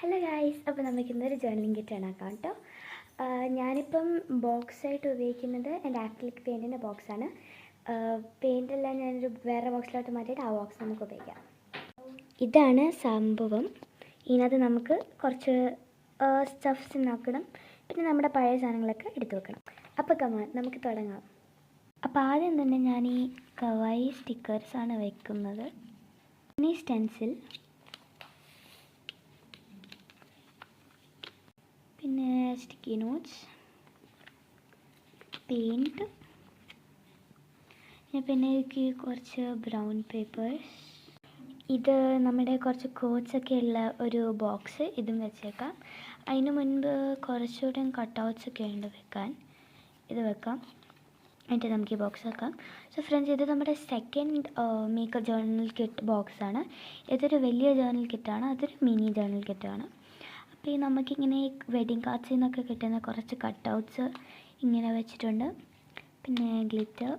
Hello guys, അപ്പോൾ നമുക്ക് ഇന്നൊരു ജേർണലിംഗ് കിറ്റാണ് ആക്കാം കേട്ടോ. ഞാനിപ്പം ബോക്സായിട്ട് ഉപയോഗിക്കുന്നത് എൻ്റെ ആക്രിലിക് പെയിൻറ്റിൻ്റെ ബോക്സാണ്. പെയിൻറ്റെല്ലാം ഞാനൊരു വേറെ ബോക്സിലോട്ട് മാറ്റിയിട്ട് ആ ബോക്സ് നമുക്ക് ഉപയോഗിക്കാം. ഇതാണ് സംഭവം. ഇതിനകത്ത് നമുക്ക് കുറച്ച് സ്റ്റഫ്സ് ഉണ്ടാക്കണം, പിന്നെ നമ്മുടെ പഴയ സാധനങ്ങളൊക്കെ എടുത്തു വെക്കണം. അപ്പോൾ കമാൻ നമുക്ക് തുടങ്ങാം. അപ്പോൾ ആദ്യം തന്നെ ഞാൻ ഈ കവായി സ്റ്റിക്കേഴ്സാണ് വയ്ക്കുന്നത്. പിന്നെ ഈ സ്റ്റെൻസിൽ, പിന്നെ സ്റ്റിക്കി നോട്ട്സ്, പെയിൻറ്റ്, പിന്നെ എനിക്ക് കുറച്ച് ബ്രൗൺ പേപ്പേഴ്സ്. ഇത് നമ്മുടെ കുറച്ച് കോട്ട്സൊക്കെ ഉള്ള ഒരു ബോക്സ്, ഇതും വെച്ചേക്കാം. അതിന് മുൻപ് കുറച്ചുകൂടെ കട്ടൗട്ട്സ് ഒക്കെ ഉണ്ട് വെക്കാൻ, ഇത് വെക്കാം. എന്നിട്ട് നമുക്ക് ഈ ബോക്സ് വെക്കാം. സോ ഫ്രണ്ട്സ്, ഇത് നമ്മുടെ സെക്കൻഡ് മേക്കപ്പ് ജേർണൽ കിറ്റ് ബോക്സാണ്. ഇതൊരു വലിയ ജേർണൽ കിറ്റാണ്, അതൊരു മിനി ജേർണൽ കിറ്റാണ്. അപ്പോൾ ഈ നമുക്കിങ്ങനെ വെഡിങ് കാർഡ്സിൽ നിന്നൊക്കെ കിട്ടുന്ന കുറച്ച് കട്ടൗട്ട്സ് ഇങ്ങനെ വെച്ചിട്ടുണ്ട്. പിന്നെ ഗ്ലിറ്റർ,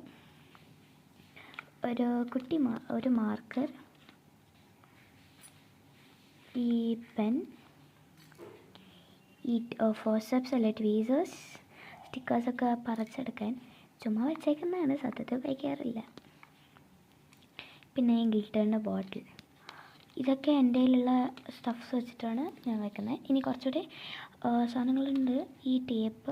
ഒരു മാർക്കർ, ഈ പെൻ, ഈ ഫോർസെപ്സ് അല്ലെ ട്വീസേഴ്സ്, സ്റ്റിക്കേഴ്സൊക്കെ പറിച്ചെടുക്കാൻ ചുമ്മാ വെച്ചേക്കുന്നതാണ്, സത്യത്തിൽ ഉപയോഗിക്കാറില്ല. പിന്നെ ഗ്ലിറ്ററിൻ്റെ ബോട്ടിൽ. ഇതൊക്കെ എൻ്റെ കയ്യിലുള്ള സ്റ്റഫ്സ് വെച്ചിട്ടാണ് ഞാൻ വയ്ക്കുന്നത്. ഇനി കുറച്ചുകൂടി സാധനങ്ങളുണ്ട്. ഈ ടേപ്പ്.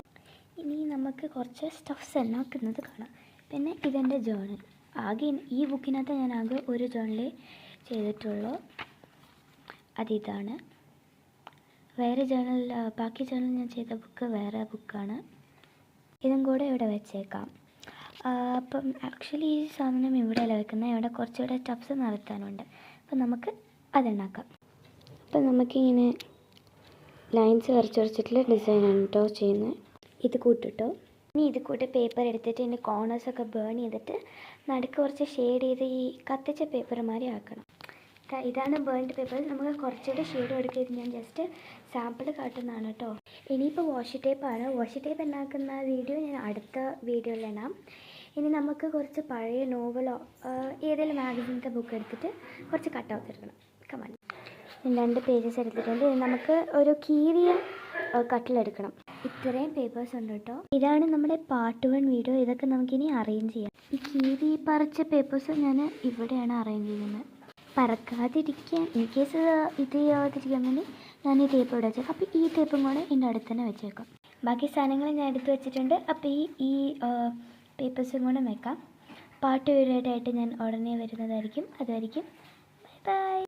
ഇനി നമുക്ക് കുറച്ച് സ്റ്റഫ്സ് ഉണ്ടാക്കുന്നത് കാണാം. പിന്നെ ഇതെൻ്റെ ജേർണൽ. ആകെ ഈ ബുക്കിനകത്ത് ഞാൻ ആകെ ഒരു ജേർണലേ ചെയ്തിട്ടുള്ളൂ, അതിതാണ്. വേറെ ജേർണൽ, ബാക്കി ജേർണൽ ഞാൻ ചെയ്ത ബുക്ക് വേറെ ബുക്കാണ്. ഇതും കൂടെ ഇവിടെ വെച്ചേക്കാം. അപ്പം ആക്ച്വലി ഈ സാധനം ഇവിടെയല്ല വെക്കുന്നത്, ഇവിടെ കുറച്ചുകൂടെ സ്റ്റഫ്സ് നടത്താനുണ്ട്. അപ്പം നമുക്ക് അതുണ്ടാക്കാം. അപ്പം നമുക്കിങ്ങനെ ലൈൻസ് വരച്ചിട്ടുള്ള ഡിസൈനാണ് കേട്ടോ ചെയ്യുന്നത്. ഇത് കൂട്ടിട്ടോ. ഇനി ഇത് കൂട്ടി പേപ്പർ എടുത്തിട്ട് ഇതിൻ്റെ കോർണേഴ്സൊക്കെ ബേൺ ചെയ്തിട്ട് നടുക്ക് കുറച്ച് ഷെയ്ഡ് ചെയ്ത് ഈ കത്തിച്ച പേപ്പർ മാതിരി ആക്കണം. ഇതാണ് ബേൺഡ് പേപ്പർ. നമുക്ക് കുറച്ചുകൂടെ ഷെയ്ഡ് കൊടുക്കുന്നത് ഞാൻ ജസ്റ്റ് സാമ്പിൾ കാട്ടുന്നതാണ് കേട്ടോ. ഇനിയിപ്പോൾ വാഷി ടേപ്പാണ്. വാഷി ടേപ്പ് ഉണ്ടാക്കുന്ന വീഡിയോ ഞാൻ അടുത്ത വീഡിയോയിൽ ഇടാം. ഇനി നമുക്ക് കുറച്ച് പഴയ നോവലോ ഏതെങ്കിലും മാഗസിനത്തെ ബുക്ക് എടുത്തിട്ട് കുറച്ച് കട്ടൗട്ട് എടുക്കണം. കമാൻ, 2 പേജസ് എടുത്തിട്ടുണ്ട്. നമുക്ക് ഒരു കീറിയ കട്ടിലെടുക്കണം. ഇത്രയും പേപ്പേഴ്സ് ഉണ്ട് കേട്ടോ. ഇതാണ് നമ്മുടെ പാർട്ട് 1 വീഡിയോ. ഇതൊക്കെ നമുക്കിനി അറേഞ്ച് ചെയ്യാം. ഈ കീറി പറിച്ച പേപ്പേഴ്സ് ഞാൻ ഇവിടെയാണ് അറേഞ്ച് ചെയ്യുന്നത്. പറക്കാതിരിക്കാൻ, ഇൻ കേസ് ഇത് ചെയ്യാതിരിക്കാൻ വേണ്ടി ഞാൻ ഈ ടേപ്പ് ഇവിടെ വെച്ചേക്കാം. അപ്പോൾ ഈ ടേപ്പും കൂടെ എൻ്റെ അടുത്ത് തന്നെ വെച്ചേക്കാം. ബാക്കി സാധനങ്ങൾ ഞാൻ എടുത്ത് വെച്ചിട്ടുണ്ട്. അപ്പോൾ ഈ പേപ്പേഴ്സും കൂടെ വെക്കാം. പാർട്ട് വീഡിയോ ആയിട്ട് ഞാൻ ഉടനെ വരുന്നതായിരിക്കും. അതുവരെയും ബൈ ബൈ.